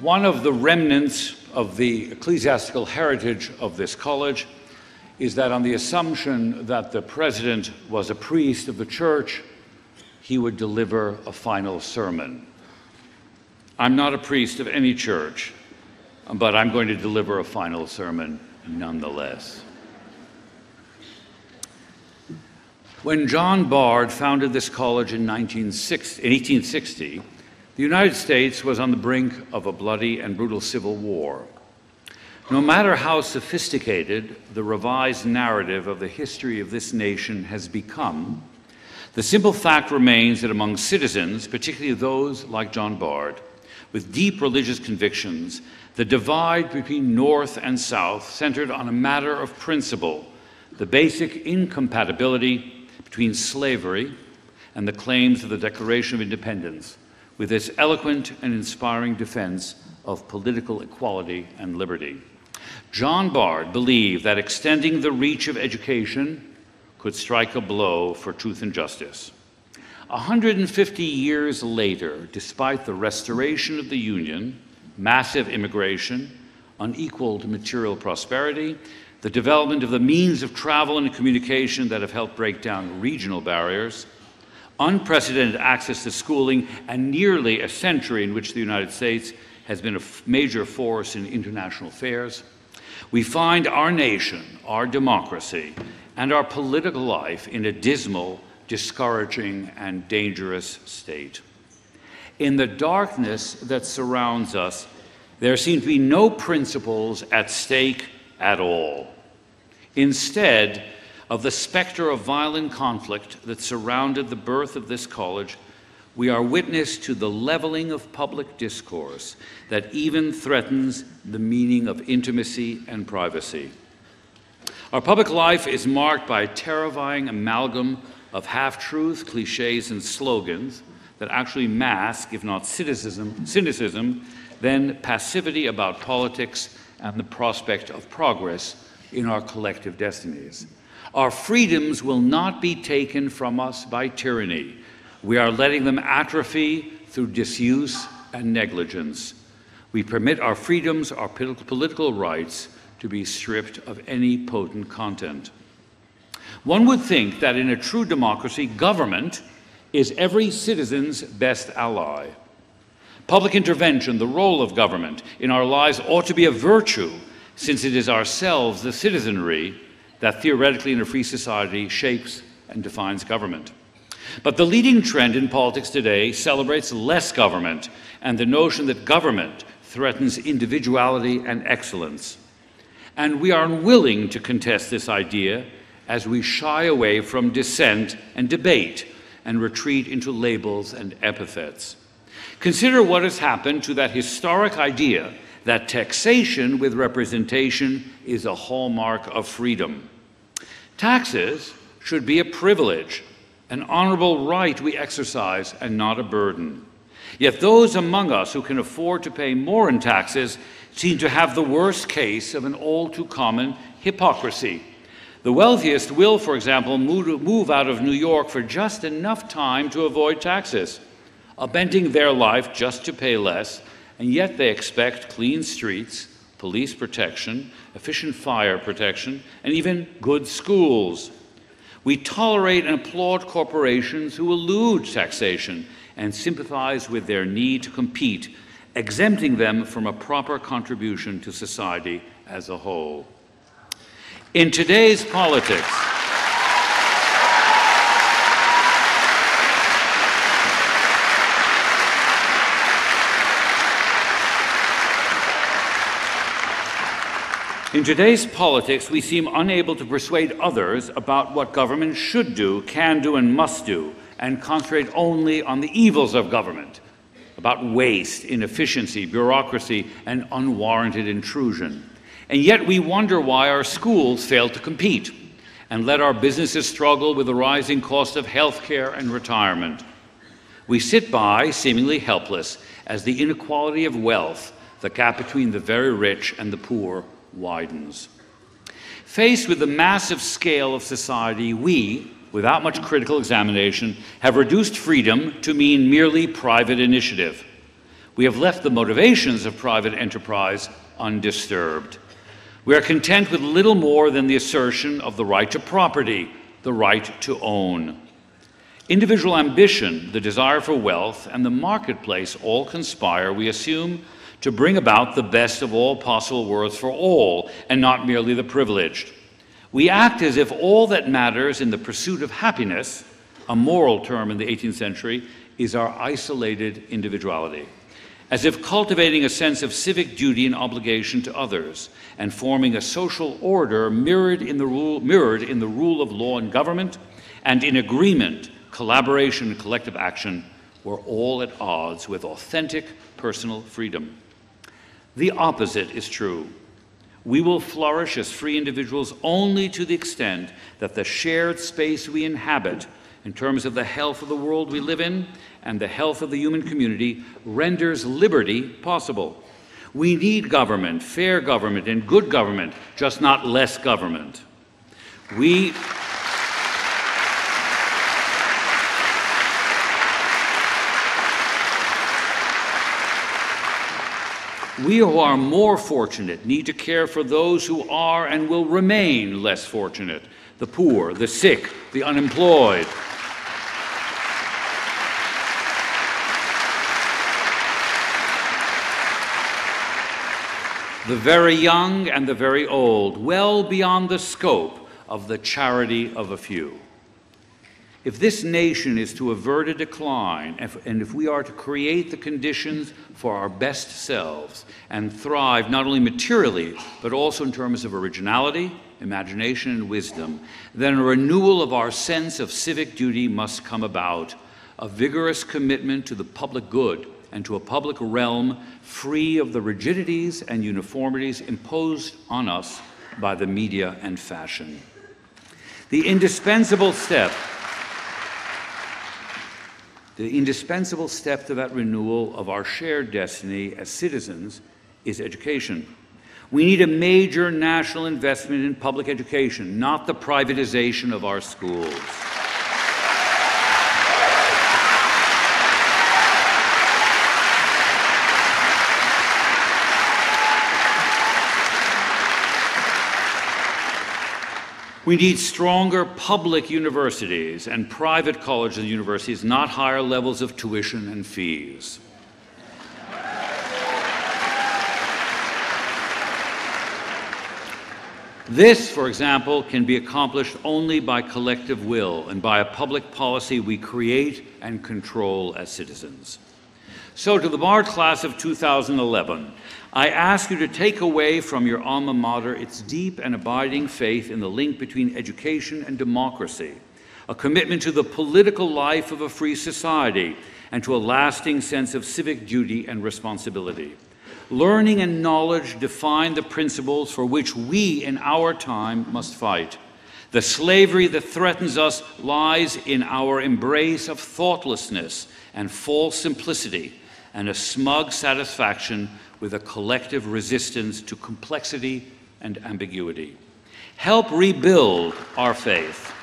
One of the remnants of the ecclesiastical heritage of this college is that on the assumption that the president was a priest of the church, he would deliver a final sermon. I'm not a priest of any church, but I'm going to deliver a final sermon nonetheless. When John Bard founded this college in 1860, the United States was on the brink of a bloody and brutal civil war. No matter how sophisticated the revised narrative of the history of this nation has become, the simple fact remains that among citizens, particularly those like John Bard, with deep religious convictions, the divide between North and South centered on a matter of principle, the basic incompatibility between slavery and the claims of the Declaration of Independence, with its eloquent and inspiring defense of political equality and liberty. John Bard believed that extending the reach of education could strike a blow for truth and justice. 150 years later, despite the restoration of the Union, massive immigration, unequaled material prosperity, the development of the means of travel and communication that have helped break down regional barriers, unprecedented access to schooling, and nearly a century in which the United States has been a major force in international affairs, we find our nation, our democracy, and our political life in a dismal, discouraging, and dangerous state. In the darkness that surrounds us, there seem to be no principles at stake at all. Instead of the specter of violent conflict that surrounded the birth of this college, we are witness to the leveling of public discourse that even threatens the meaning of intimacy and privacy. Our public life is marked by a terrifying amalgam of half-truths, cliches, and slogans that actually mask, if not cynicism, then passivity about politics and the prospect of progress in our collective destinies. Our freedoms will not be taken from us by tyranny. We are letting them atrophy through disuse and negligence. We permit our freedoms, our political rights, to be stripped of any potent content. One would think that in a true democracy, government is every citizen's best ally. Public intervention, the role of government in our lives, ought to be a virtue, since it is ourselves, the citizenry, that theoretically in a free society shapes and defines government. But the leading trend in politics today celebrates less government and the notion that government threatens individuality and excellence. And we are unwilling to contest this idea as we shy away from dissent and debate and retreat into labels and epithets. Consider what has happened to that historic idea that taxation with representation is a hallmark of freedom. Taxes should be a privilege, an honorable right we exercise, and not a burden. Yet those among us who can afford to pay more in taxes seem to have the worst case of an all too common hypocrisy. The wealthiest will, for example, move out of New York for just enough time to avoid taxes, upending their life just to pay less, and yet they expect clean streets, police protection, efficient fire protection, and even good schools. We tolerate and applaud corporations who elude taxation and sympathize with their need to compete, exempting them from a proper contribution to society as a whole. In today's politics, we seem unable to persuade others about what government should do, can do, and must do, and concentrate only on the evils of government, about waste, inefficiency, bureaucracy, and unwarranted intrusion. And yet we wonder why our schools fail to compete and let our businesses struggle with the rising cost of health care and retirement. We sit by, seemingly helpless, as the inequality of wealth, the gap between the very rich and the poor, widens. Faced with the massive scale of society, we, without much critical examination, have reduced freedom to mean merely private initiative. We have left the motivations of private enterprise undisturbed. We are content with little more than the assertion of the right to property, the right to own. Individual ambition, the desire for wealth, and the marketplace all conspire, we assume, to bring about the best of all possible worlds for all, and not merely the privileged. We act as if all that matters in the pursuit of happiness, a moral term in the 18th century, is our isolated individuality. As if cultivating a sense of civic duty and obligation to others, and forming a social order mirrored in the rule of law and government, and in agreement, collaboration, and collective action, were all at odds with authentic personal freedom. The opposite is true. We will flourish as free individuals only to the extent that the shared space we inhabit, in terms of the health of the world we live in and the health of the human community, renders liberty possible. We need government, fair government, and good government, just not less government. We who are more fortunate need to care for those who are and will remain less fortunate, the poor, the sick, the unemployed. The very young and the very old, well beyond the scope of the charity of a few. If this nation is to avert a decline, and if we are to create the conditions for our best selves and thrive not only materially, but also in terms of originality, imagination, and wisdom, then a renewal of our sense of civic duty must come about, a vigorous commitment to the public good and to a public realm free of the rigidities and uniformities imposed on us by the media and fashion. The indispensable step to that renewal of our shared destiny as citizens is education. We need a major national investment in public education, not the privatization of our schools. We need stronger public universities and private colleges and universities, not higher levels of tuition and fees. This, for example, can be accomplished only by collective will and by a public policy we create and control as citizens. So to the Bard class of 2011, I ask you to take away from your alma mater its deep and abiding faith in the link between education and democracy, a commitment to the political life of a free society, and to a lasting sense of civic duty and responsibility. Learning and knowledge define the principles for which we in our time must fight. The slavery that threatens us lies in our embrace of thoughtlessness and false simplicity, and a smug satisfaction with a collective resistance to complexity and ambiguity. Help rebuild our faith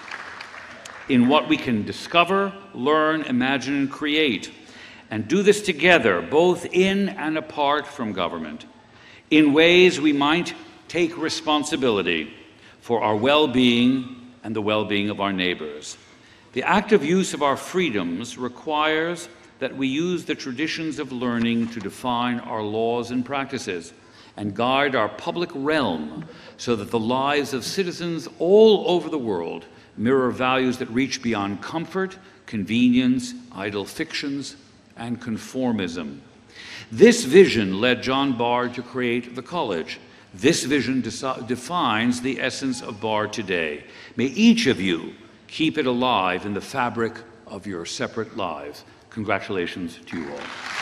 in what we can discover, learn, imagine, and create, and do this together, both in and apart from government, in ways we might take responsibility for our well-being and the well-being of our neighbors. The active use of our freedoms requires that we use the traditions of learning to define our laws and practices and guide our public realm so that the lives of citizens all over the world mirror values that reach beyond comfort, convenience, idle fictions, and conformism. This vision led John Bard to create the college. This vision defines the essence of Bard today. May each of you keep it alive in the fabric of your separate lives. Congratulations to you all.